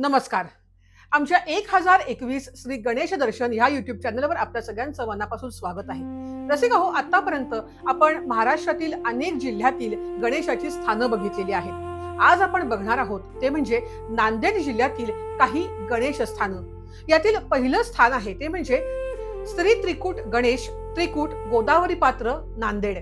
नमस्कार. आमच्या 1021 श्री गणेश दर्शन ह्या युट्यूब चॅनलवर आपल्या सगळ्यांचं मनापासून स्वागत आहे. रसिक हो, आतापर्यंत आपण महाराष्ट्रातील अनेक जिल्ह्यातील गणेशाची स्थानं बघितलेली आहेत. आज आपण बघणार आहोत ते म्हणजे नांदेड जिल्ह्यातील काही गणेश स्थानं. यातील पहिलं स्थान आहे ते म्हणजे श्री त्रिकूट गणेश त्रिकूट गोदावरी पात्र नांदेड.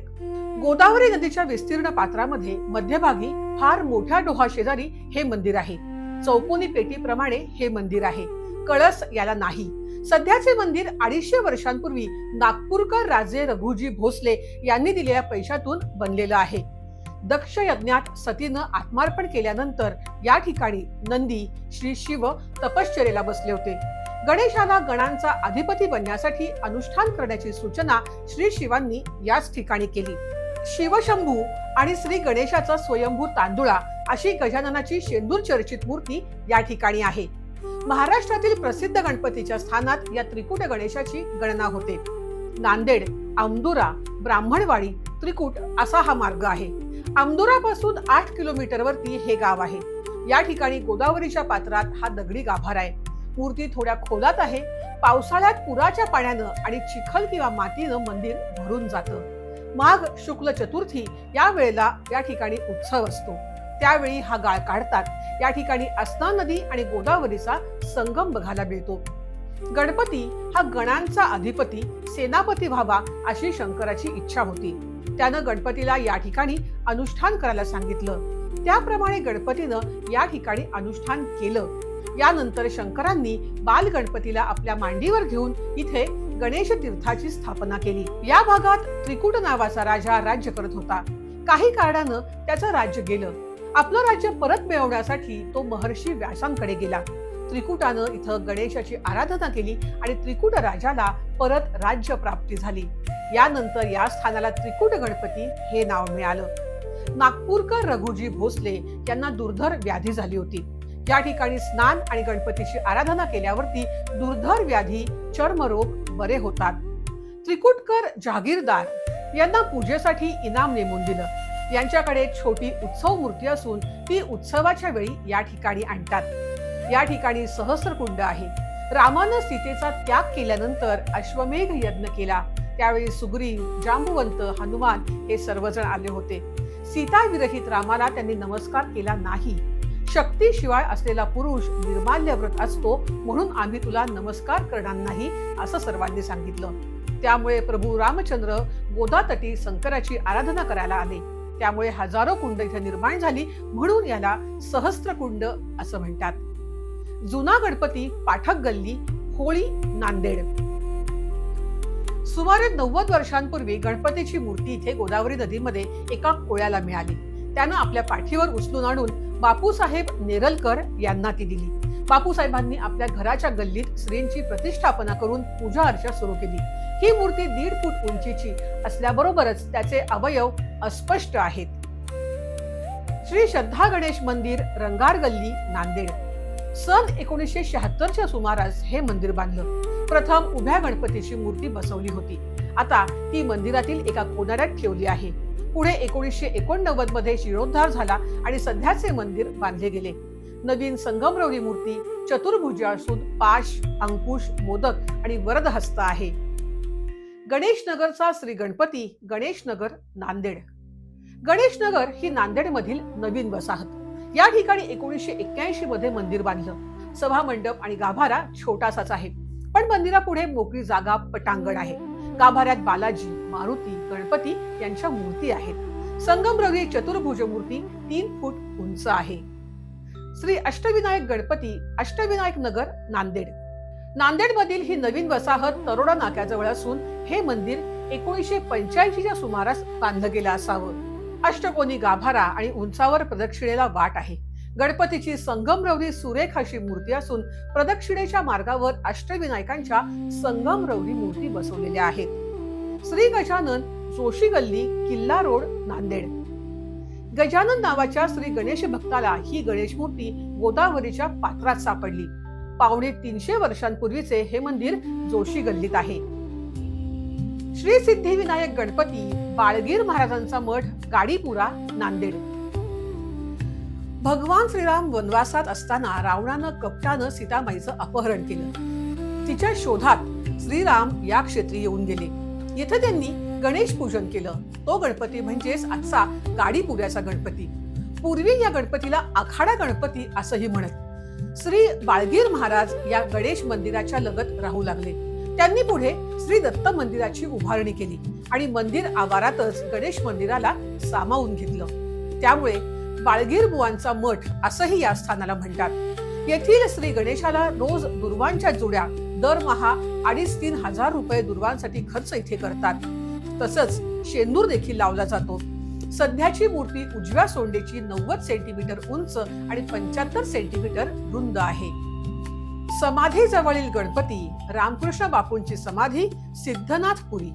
गोदावरी नदीच्या विस्तीर्ण पात्रामध्ये मध्यभागी फार मोठ्या डोहा शेजारी हे मंदिर आहे. चौकोनी पेटीप्रमाणे हे मंदिर आहे. कळस याला नाही. सध्याचे मंदिर 250 वर्षांपूर्वी नागपूरकर राजे रघुजी भोसले यांनी दिलेल्या पैशातून बनलेलं आहे. दक्ष यज्ञात सतीनं आत्मार्पण केल्यानंतर या ठिकाणी नंदी श्री शिव तपश्चर्येला बसले होते. गणेशाला गणांचा अधिपती बनण्यासाठी अनुष्ठान करण्याची सूचना श्री शिवांनी याच ठिकाणी केली. शिवशंभू आणि श्री गणेशाचा स्वयंभू तांदुळा अशी गजाननाची शेंदूर चर्चित मूर्ती या ठिकाणी आहे. महाराष्ट्रातील प्रसिद्ध गणपतीच्या स्थानात या त्रिकूट गणेशाची गणना होते. नांदेड, औंदुरा, ब्राह्मणवाडी, त्रिकूट असा हा मार्ग आहे. औंदुरापासून 8 किलोमीटरवरती हे गाव आहे. या ठिकाणी गोदावरीच्या पात्रात हा दगडी गाभारा आहे. मूर्ती थोड्या खोलात आहे. पावसाळ्यात पुराच्या पाण्यानं आणि चिखल किंवा मातीनं मंदिर भरून जातं. माघ शुक्ल चतुर्थी या वेळेला या ठिकाणी उत्सव असतो. त्यावेळी हा गाळ काढतात. या ठिकाणी अस्ना नदी आणि गोदावरीचा संगम बघायला मिळतो. गणपती हा गणांचा अधिपती सेनापती व्हावा अशी शंकराची इच्छा होती. त्यानं गणपतीला या ठिकाणी अनुष्ठान करायला सांगितलं. त्याप्रमाणे गणपतीनं या ठिकाणी अनुष्ठान केलं. यानंतर शंकरांनी बाल गणपतीला आपल्या मांडीवर घेऊन इथे गणेश तीर्थाची स्थापना केली. या भागात त्रिकूट नावाचा राजा राज्य करत होता. काही कारणानं त्याचं राज्य गेलं. आपलं राज्य परत मिळवण्यासाठी तो महर्षी व्यासांकडे गेला. त्रिकुटानं इथं गणेशाची आराधना केली आणि त्रिकूट राजाला परत राज्य प्राप्ती झाली. यानंतर या स्थानाला त्रिकूट गणपती हे नाव मिळालं. नागपूरकर रघुजी भोसले यांना दुर्धर व्याधी झाली होती. या ठिकाणी स्नान आणि गणपतीची आराधना केल्यावरती दुर्धर व्याधी चर्मरोग बरे होतात. त्रिकुटकर जहागीरदार यांना पूजेसाठी इनाम नेमून दिलं. यांच्याकडे छोटी उत्सव मूर्ती असून ती उत्सवाच्या वेळी या ठिकाणी आणतात. या ठिकाणी सहस्रकुंड आहे. रामानं सीतेचा त्याग केल्यानंतर अश्वमेघ यज्ञ केला. त्यावेळी सुग्रीव, जांबुवंत, हनुमान हे सर्वजण आले होते. सीता विरहित रामाला त्यांनी नमस्कार केला नाही. शक्तीशिवाय असलेला पुरुष निर्माल्य व्रत असतो म्हणून आम्ही तुला नमस्कार करणार नाही असं सर्वांनी सांगितलं. त्यामुळे प्रभू रामचंद्र गोदातटी शंकराची आराधना करायला आले. त्यामुळे हजारो कुंड इथे निर्माण झाली म्हणून याला सहस्त्रकुंड असं म्हणतात. जुना गणपती पाठक गल्ली होळी नांदेड. सुमारे 90 वर्षांपूर्वी गणपतीची मूर्ती इथे गोदावरी नदीमध्ये एका कोळ्याला मिळाली. त्यानं आपल्या पाठीवर उचलून आणून बापूसाहेब नेरलकर यांना ती दिली. बापूसाहेबांनी आपल्या घराच्या गल्लीत श्रींची प्रतिष्ठापना करून पूजा अर्चा सुरू केली. ही मूर्ती 1.5 फूट उंचीची असल्याबरोबरच त्याचे अवयव अस्पष्ट आहेत. श्री श्रद्धा गणेश मंदिर रंगार गल्ली नांदेड. सन 1976च्या सुमारास हे मंदिर बांधलं. प्रथम उभ्या गणपतीची मूर्ती बसवली होती. आता ती मंदिरातील एका कोनाऱ्यात ठेवली आहे. पुढे 1989 मध्ये जीर्णोद्धार झाला आणि सध्याचे मंदिर बांधले गेले. नवीन संगमरवरी मूर्ती चतुर्भुज असून पाश, अंकुश, मोदक आणि वरदहस्त आहे. गणेश नगरचा श्री गणपती गणेश नगर नांदेड. गणेश नगर ही नांदेड मधील नवीन वसाहत. या ठिकाणी 1981 मध्ये मंदिर बांधलं. सभा मंडप आणि गाभारा छोटासाच आहे, पण मंदिरापुढे मोकळी जागा पटांगण आहे. गाभाऱ्यात बालाजी, मारुती, गणपती यांच्या मूर्ती आहेत. संगमरवरी चतुर्भुज मूर्ती 3 फूट उंच आहे. श्री अष्टविनायक गणपती अष्टविनायक नगर नांदेड. नांदेड मधील ही नवीन वसाहत तरोडा नाक्याजवळ असून हे मंदिर 1985च्या सुमारास बांधलं गेलं असावं. अष्टकोनी गाभारा आणि उंचावर प्रदक्षिणेला वाट आहे. गणपतीची संगमरवरी सुरेख अशी मूर्ती असून प्रदक्षिणेच्या मार्गावर अष्टविनायकांच्या संगमरवरी मूर्ती बसवलेल्या आहेत. श्री गजानन जोशी गल्ली किल्ला रोड नांदेड. गजानन नावाच्या श्री गणेश भक्ताला ही गणेश मूर्ती गोदावरीच्या पात्रात सापडली. 250 वर्षांपूर्वीचे हे मंदिर जोशी गल्लीत आहे. श्री सिद्धिविनायक गणपती बाळगीर महाराजांचा मठ गाडीपुरा नांदेड. भगवान श्रीराम वनवासात असताना रावणानं कपटानं सीतामाईचं अपहरण केलं. तिच्या शोधात श्रीराम या क्षेत्री येऊन गेले. येथे त्यांनी गणेश पूजन केलं. तो गणपती म्हणजेच आजचा गाडीपुऱ्याचा गणपती. पूर्वी या गणपतीला आखाडा गणपती असंही म्हणत. श्री बाळगीर महाराज या गणेश मंदिराच्या लगत राहू लागले. त्यांनी पुढे श्री दत्त मंदिराची उभारणी केली आणि मंदिर आवारातच गणेश मंदिराला सामावून घेतलं. त्यामुळे बाळगीर बुवांचा मठ असंही या स्थानाला म्हणतात. येथील श्री गणेशाला रोज दुर्वांच्या जोड्या दरमहा 2,500-3 हजार रुपये दुर्वांसाठी खर्च इथे करतात. तसंच शेंदूर देखील लावला जातो. सध्याची मूर्ती उजव्या सोंडेची 90 सेंटीमीटर उंच आणि 75 सेंटीमीटर रुंद आहे. समाधी जवळील गणपती रामकृष्ण बापूंची समाधी सिद्धनाथपुरी.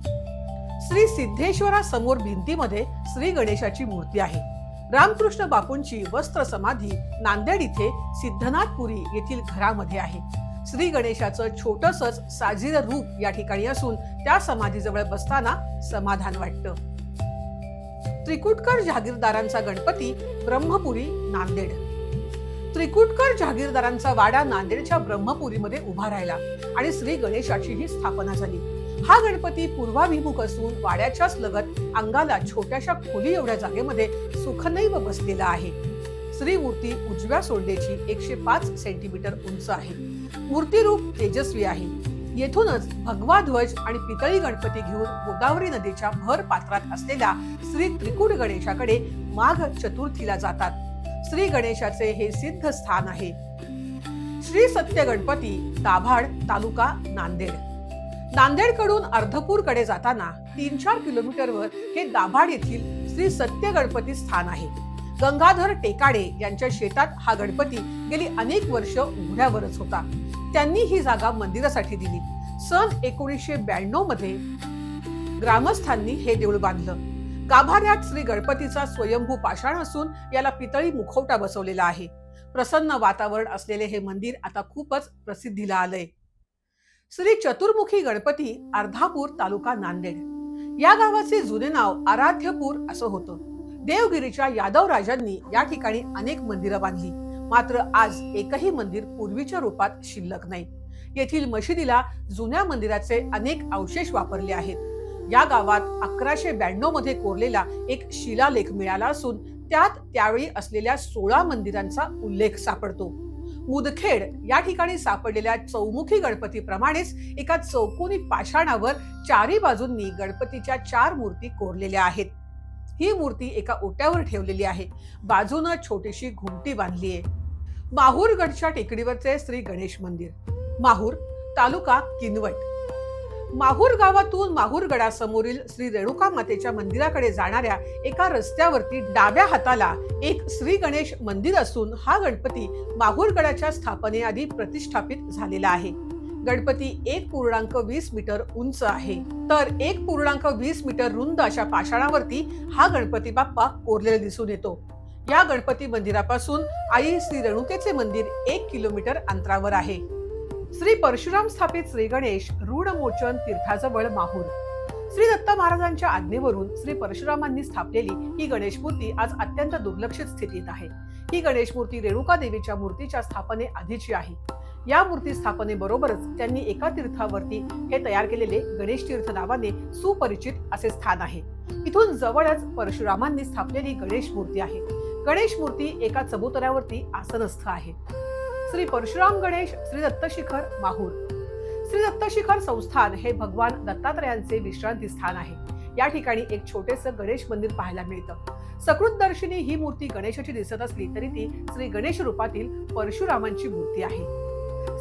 श्री सिद्धेश्वरासमोर भिंतीमध्ये श्री गणेशाची मूर्ती आहे. रामकृष्ण बापूंची वस्त्र समाधी नांदेड इथे सिद्धनाथपुरी येथील घरामध्ये आहे. श्री गणेशाचं छोटसच साजीर रूप या ठिकाणी असून त्या समाधीजवळ बसताना समाधान वाटतं. त्रिकुटकर जहागीरदारांचा गणपती ब्रह्मपुरी नांदेड. त्रिकुटकर जहागीरदारांचा वाडा नांदेडच्या ब्रह्मपुरीमध्ये उभा राहिला आणि श्री गणेशाची ही स्थापना झाली. हा गणपती पूर्वाभिमुख असून वाड्याच्याच लगत अंगाला छोट्याशा खोली एवढ्या जागेमध्ये सुखनैव बसलेला आहे. श्री मूर्ती उजव्या सोंडेची 105 सेंटीमीटर उंच आहे. मूर्ती रूप तेजस्वी आहे. येथूनच भगवा ध्वज आणि पितळी गणपती घेऊन गोदावरी नदीच्या भर पात्रात असलेल्या श्री त्रिकुट गणेशाकडे माघ चतुर्थीला जातात. श्री गणेशाचे हे सिद्ध स्थान आहे. श्री सत्य गणपती दाभाड तालुका नांदेड. नांदेडकडून अर्धपूर कडे जाताना 3-4 किलोमीटरवर हे दाभाड येथील श्री सत्य गणपती स्थान आहे. गंगाधर टेकाडे यांच्या शेतात हा गणपती गेली अनेक वर्ष उघड्यावरच होता. त्यांनी ही जागा मंदिरासाठी दिली. सन 1992 मध्ये ग्रामस्थांनी हे देऊळ बांधलं. गाभाऱ्यात श्री गणपतीचा स्वयंभू पाषाण असून याला पितळी मुखवटा बसवलेला आहे. प्रसन्न वातावरण असलेले हे मंदिर आता खूपच प्रसिद्धीला आलंय. श्री चतुर्मुखी गणपती अर्धापूर तालुका नांदेड. या गावाचे जुने नाव आराध्यपूर असं होतं. देवगिरीच्या यादव राजांनी या ठिकाणी अनेक मंदिरं बांधली. मात्र आज एकही मंदिर पूर्वीच्या रूपात शिल्लक नाही. येथील मशिदीला जुन्या मंदिराचे अनेक अवशेष वापरले आहेत. या गावात 1192 मध्ये कोरलेला एक शिलालेख मिळाला असून त्यात त्यावेळी असलेल्या 16 मंदिरांचा उल्लेख सापडतो. मुदखेड या ठिकाणी सापडलेल्या चौमुखी गणपतीप्रमाणेच एका चौकोनी पाषाणावर चारी बाजूंनी गणपतीच्या 4 मूर्ती कोरलेल्या आहेत. ही मूर्ती एका ओट्यावर ठेवलेली आहे. बाजूनं छोटीशी घुमटी बांधली आहे. माहूरगडच्या टेकडीवरचे श्री गणेश मंदिर. माहूर तालुका किनवट. माहूर गावातून माहूरगडासमोरील श्री रेणुका मातेच्या मंदिराकडे जाणाऱ्या एका रस्त्यावरती डाव्या हाताला एक श्री गणेश मंदिर असून हा गणपती माहूरगडाच्या स्थापनेआधी प्रतिष्ठापित झालेला आहे. गणपती 1.20 मीटर उंच आहे तर 1.20 मीटर रुंद अशा पाषाणावरती हा गणपती बाप्पा कोरलेला दिसून येतो. या गणपती मंदिरापासून आई श्री रेणुकेचे मंदिर 1 किलोमीटर अंतरावर आहे. श्री परशुराम स्थापित श्री गणेश ऋणमोचन तीर्थाजवळ माहूर. श्री दत्त महाराजांच्या आज्ञेवरून श्री परशुरामांनी स्थापलेली ही गणेश मूर्ती आज अत्यंत दुर्लक्षित स्थितीत आहे. ही गणेश मूर्ती रेणुका देवीच्या मूर्तीच्या स्थापने आधीची आहे. या मूर्ती स्थापनेबरोबरच त्यांनी एका तीर्थावरती हे तयार केलेले गणेश तीर्थ नावाने सुपरिचित असे स्थान आहे. इथून जवळच परशुरामांनी स्थापलेली गणेश मूर्ती आहे. गणेश मूर्ती एका चबुतऱ्यावरती आसनस्थ आहे. श्री परशुराम गणेश श्री दत्त शिखर माहूर. श्री दत्त शिखर संस्थान हे भगवान दत्तात्रयांचे विश्रांती स्थान आहे. या ठिकाणी एक छोटेसे गणेश मंदिर पाहायला मिळतं. सकृतदर्शिनी ही मूर्ती गणेशाची दिसत असली तरी ती श्री गणेश रूपातील परशुरामांची मूर्ती आहे.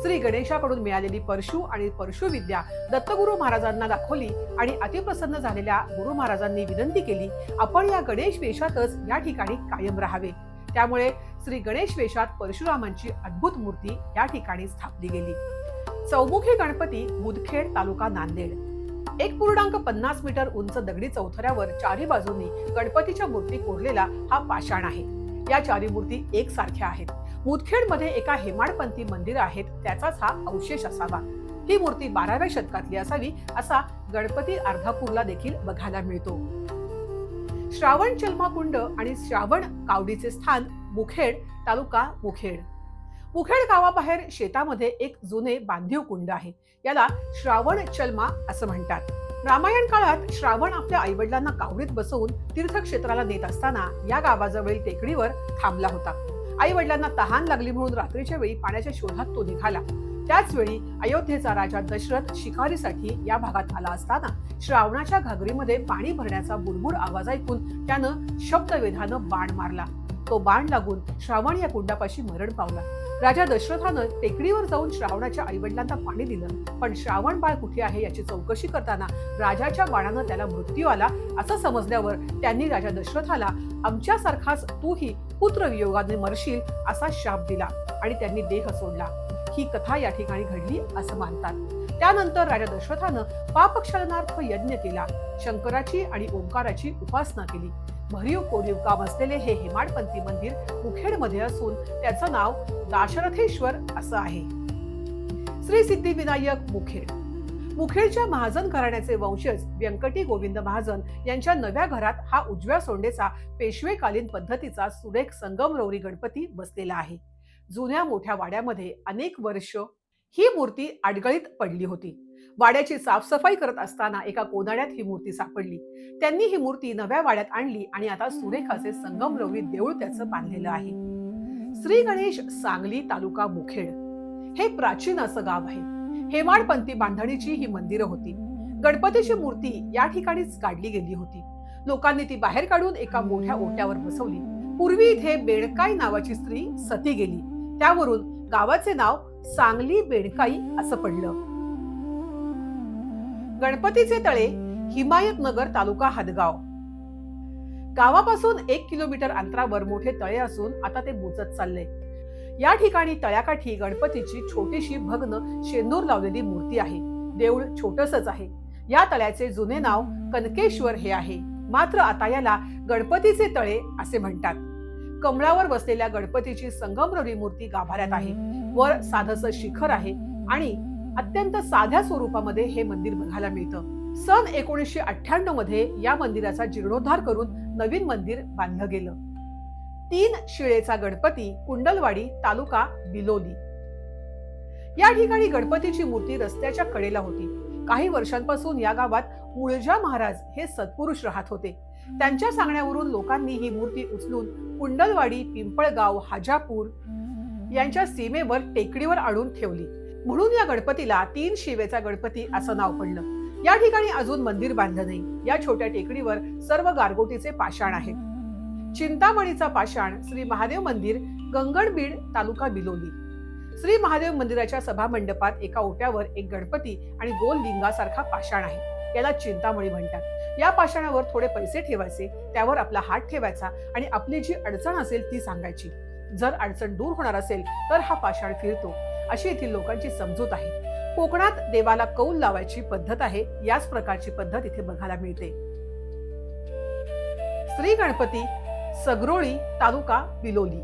श्री गणेशाकडून मिळालेली परशु आणि परशु विद्या दत्तगुरु महाराजांना दाखवली आणि अतिप्रसन्न झालेल्या गुरु महाराजांनी विनंती केली, आपण या गणेश वेशातच या ठिकाणी कायम राहावे. त्यामुळे श्री गणेश वेशात परशुरामांची अद्भुत मूर्ती या ठिकाणी स्थापली गेली. चौमुखी गणपती मुदखेड तालुका नांदेड. 1.50 मीटर उंच दगडी चौथऱ्यावर चारी बाजूंनी गणपतीच्या मूर्ती कोरलेला हा पाषाण आहे. या चारी मूर्ती एकसारख्या आहेत. मुदखेडमध्ये एका हेमाडपंथी मंदिर आहेत, त्याचाच हा अवशेष असावा. ही मूर्ती 12व्या शतकातली असावी असा गणपती अर्धापूरला देखील बघायला मिळतो. श्रावण चल्मा कुंड आणि श्रावण कावडीचे स्थान मुखेड, तालुका मुखेड. मुखेड गावाबाहेर शेतामध्ये एक जुने बांधीव कुंड आहे. याला श्रावण चल्मा असं म्हणतात. रामायण काळात श्रावण आपल्या आईवडिलांना कावडीत बसवून तीर्थक्षेत्राला नेत असताना या गावाजवळील टेकडीवर थांबला होता. आई वडिलांना तहान लागली म्हणून रात्रीच्या वेळी पाण्याच्या शोधात तो निघाला. त्याच वेळी अयोध्येचा राजा दशरथ शिकारीसाठी या भागात आला असताना श्रावणाच्या घागरीमध्ये पाणी भरण्याचा बुरबुर आवाज ऐकून त्यानं शब्दवेधानं बाण मारला. तो बाण लागून श्रावण या कुंडापाशी मरण पावला. राजा दशरथानं टेकडीवर जाऊन श्रावणाच्या आईवडिलांना पाणी दिलं, पण श्रावण बाळ कुठे आहे याची चौकशी करताना राजाच्या बाणानं त्याला मृत्यू आला असं समजल्यावर त्यांनी राजा दशरथाला आमच्यासारखाच तूही पुत्रवियोगाने मरशील असा शाप दिला आणि त्यांनी देह सोडला. ही कथा या ठिकाणी घडली असं मानतात. त्यानंतर राजा दशरथानं पापक्षालनार्थ यज्ञ केला. शंकराची आणि ओंकाराची उपासना केली. भरीव कोरीव काम असलेले हे हेमाडपंथी मंदिर मुखेडमध्ये असून त्याचं नाव दाशरथेश्वर असं आहे. श्री सिद्धिविनायक मुखेड. मुखेडच्या महाजन घराण्याचे वंशज व्यंकटी गोविंद महाजन यांच्या नव्या घरात हा उजव्या सोंडेचा पेशवेकालीन पद्धतीचा सुरेख संगमरवरी गणपती बसलेला आहे. जुन्या मोठ्या वाड्यामध्ये अनेक वर्ष ही मूर्ती अडगळीत पडली होती. वाड्याची साफसफाई करत असताना एका कोनाड्यात ही मूर्ती सापडली. त्यांनी ही मूर्ती नव्या वाड्यात आणली आणि आता सुरेखाचे संगमरवरी देऊळ त्याचं बांधलेलं आहे. श्री गणेश सांगली, तालुका मुखेड हे प्राचीन असं गाव आहे. हेमाडपंथी बांधणीची ही मंदिरं होती. गणपतीची मूर्ती या ठिकाणीच काढली गेली होती. लोकांनी ती बाहेर काढून एका मोठ्या ओट्यावर बसवली. पूर्वी इथे बेडकाई नावाची स्त्री सती गेली. त्यावरून गावाचे नाव सांगली बेडकाई असं पडलं. गणपतीचे तळे हिमायतनगर, तालुका हदगाव. गावापासून 1 किलोमीटर अंतरावर मोठे तळे असून आता ते बुजत चालले. या ठिकाणी तळ्याकाठी गणपतीची छोटीशी भग्न शेंदूर लावलेली मूर्ती आहे. देऊळ छोटसच आहे. या तळ्याचे जुने नाव कनकेश्वर हे आहे. मात्र आता याला गणपतीचे तळे असे म्हणतात. कमळावर बसलेल्या गणपतीची संगमरवरी मूर्ती गाभाऱ्यात आहे. वर साधस शिखर आहे आणि अत्यंत साध्या स्वरूपामध्ये हे मंदिर बघायला मिळतं. सन 1998 मध्ये या मंदिराचा जीर्णोद्धार करून नवीन मंदिर बांधलं गेलं. 3 शिळेचा गणपती, कुंडलवाडी, तालुका बिलोली. या ठिकाणी गणपतीची मूर्ती रस्त्याच्या कडेला होती. काही वर्षांपासून या गावात मुळजा महाराज हे सत्पुरुष राहत होते. त्यांच्या सांगण्यावरून लोकांनी ही मूर्ती उचलून कुंडलवाडी, पिंपळगाव, हाजापूर यांच्या सीमेवर टेकडीवर आणून ठेवली. म्हणून या गणपतीला 3 शिवेचा गणपती असं नाव पडलं. या ठिकाणी अजून मंदिर बांधलं नाही. या छोट्या टेकडीवर सर्व गारगोटीचे पाषाण आहेत. चिंतामणीचा पाषाण, श्री महादेव मंदिर, गंगणबीड, तालुका बिलोली. श्री महादेव मंदिराच्या सभा मंडपात एका ओट्यावर एक गणपती आणि गोल लिंगासारखा पाषाण आहे. याला चिंतामणी म्हणतात. या पाषाणावर थोडे पैसे ठेवायचे, त्यावर आपला हात ठेवायचा आणि आपली जी अडचण असेल ती सांगायची. जर अडचण दूर होणार असेल तर हा पाषाण फिरतो, अशी येथील लोकांची समजूत आहे. कोकणात देवाला कौल लावायची पद्धत आहे. याच प्रकारची पद्धत इथे बघायला मिळते. श्री गणपती, सगरोळी, तालुका बिलोली.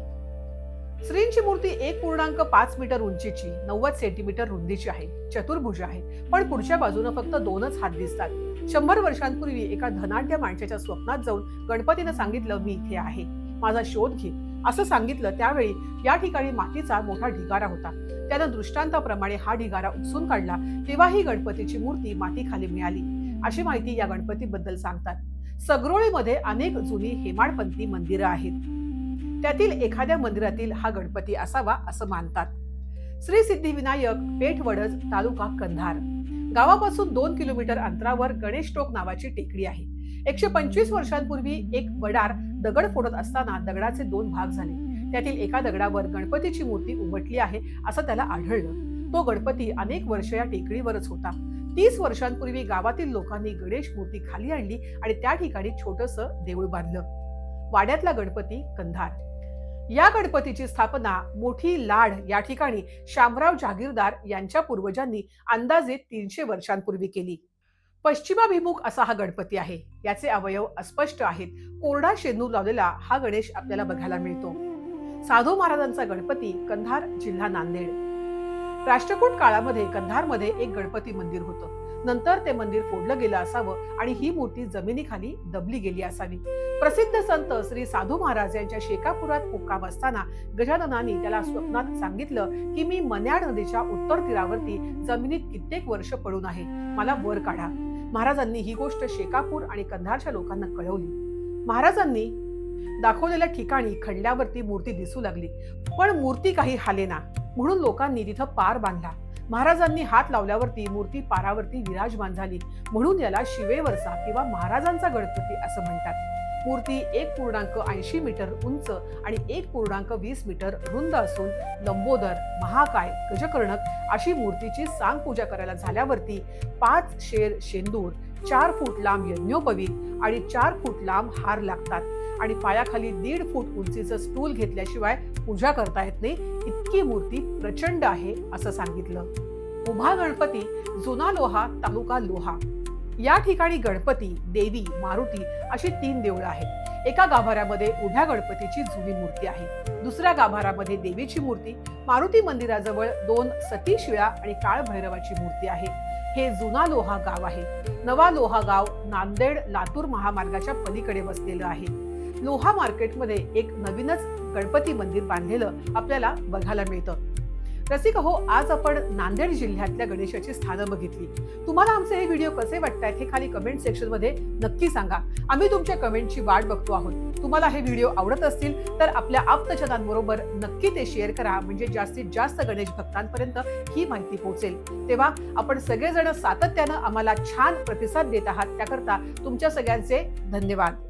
श्रींची मूर्ती 1.5 मीटर उंचीची, 90 सेंटीमीटर रुंदीची आहे. चतुर्भुज आहे, पण पुढच्या बाजूने फक्त 2च हात दिसतात. 100 वर्षांपूर्वी एका धनाढ्य माणसाच्या स्वप्नात जाऊन गणपतीने सांगितलं, मी इथे आहे, माझा शोध घे असं सांगितलं. त्यावेळी या ठिकाणी मातीचा मोठा ढिगारा होता. त्यानं दृष्टांताप्रमाणे हा ढिगारा उपसून काढला. तेव्हा ही गणपतीची मूर्ती मातीखाली मिळाली, अशी माहिती या गणपतीबद्दल सांगतात. सगरोळीमध्ये अनेक जुनी हेमाडपंथी मंदिरं आहेत. त्यातील एखाद्या मंदिरातील हा गणपती असावा असं मानतात. श्री सिद्धिविनायक, पेठवडज, तालुका कंधार. गावापासून 2 किलोमीटर अंतरावर गणेश टोक नावाची टेकडी आहे. 125 वर्षांपूर्वी एक वडार दगड फोडत असताना दगडाचे 2 भाग झाले. त्यातील एका दगडावर गणपतीची मूर्ती उमटली आहे असं त्याला आढळलं. तो गणपती अनेक वर्ष या टेकडीवरच होता. 30 वर्षांपूर्वी गावातील लोकांनी गणेश मूर्ती खाली आणली आणि त्या ठिकाणी छोटंसं देऊळ बांधलं. वाड्यातला गणपती कंधार. या गणपतीची स्थापना मोठी लाड या ठिकाणी शामराव जहागीरदार यांच्या पूर्वजांनी अंदाजे 300 वर्षांपूर्वी केली. पश्चिमाभिमुख असा हा गणपती आहे. याचे अवयव अस्पष्ट आहेत. कोरडा शेंदूर लावलेला हा गणेश आपल्याला बघायला मिळतो. साधू महाराजांचा गणपती, कंधार, जिल्हा नांदेड. राष्ट्रकूट काळामध्ये कंधारमध्ये एक गणपती मंदिर होतं. नंतर ते मंदिर फोडलं गेलं असावं आणि ही मूर्ती जमिनीखाली दबली गेली असावी. प्रसिद्ध संत श्री साधू महाराज यांच्या शेकापुरात मुक्काम असताना गजाननाने त्याला स्वप्नात सांगितलं की मी मन्याड नदीच्या उत्तर तीरावरती जमिनीत कित्येक वर्ष पडून आहे, मला वर काढा. महाराजांनी ही गोष्ट शेकापूर आणि कंधारच्या लोकांना कळवली. महाराजांनी दाखवलेल्या ठिकाणी खणल्यावरती मूर्ती दिसू लागली, पण मूर्ती काही हालेना, म्हणून लोकांनी तिथं पार बांधला. महाराजांनी हात लावल्यावरती मूर्ती पारावरती विराजमान झाली, म्हणून याला शिवेवरचा किंवा महाराजांचा गणपती असं म्हणतात. मूर्ती 1.80 मीटर उंच आणि 1.20 मीटर रुंद असून लंबोदर, महाकाय, गजकर्णक अशी मूर्तीची सांगपूजा करायला झाल्यावरती 5 शेर शेंदूर, 4 फूट लांब यज्ञोपवीत आणि 4 फूट लांब हार लागतात आणि पायाखाली 1.5 फूट उंचीचं स्टूल घेतल्याशिवाय पूजा करता येत नाही, इतकी मूर्ती प्रचंड आहे असं सांगितलं. उभा गणपती, जुना लोहा, तालुका लोहा. या ठिकाणी गणपती, देवी, मारुती अशी 3 देवळं आहेत. एका गाभाऱ्यामध्ये उभ्या गणपतीची जुनी मूर्ती आहे, दुसऱ्या गाभाऱ्यामध्ये देवीची मूर्ती, मारुती मंदिराजवळ 2 सती शिळा आणि काळ भैरवाची मूर्ती आहे. हे जुना लोहा गाव आहे. नवा लोहा गाव नांदेड लातूर महामार्गाच्या पलीकडे वसलेलं आहे. लोहा मार्केटमध्ये एक नवीनच गणपती मंदिर बांधलेलं आपल्याला बघायला मिळतं. रसिक हो, आज आपण नांदेड जिल्ह्यातल्या गणेशाची स्थानं बघितली. तुम्हाला आमचे हे व्हिडिओ कसे वाटतायत हे खाली कमेंट सेक्शन मध्ये नक्की सांगा. आम्ही तुमच्या कमेंटची वाट बघतो आहोत. तुम्हाला हे व्हिडिओ आवडत असतील तर आपल्या आप्तजनांबरोबर नक्की ते शेअर करा, म्हणजे जास्तीत जास्त गणेश भक्तांपर्यंत ही माहिती पोहोचेल. तेव्हा आपण सगळेजण सातत्यानं आम्हाला छान प्रतिसाद देत आहात, त्याकरता तुमच्या सगळ्यांचे धन्यवाद.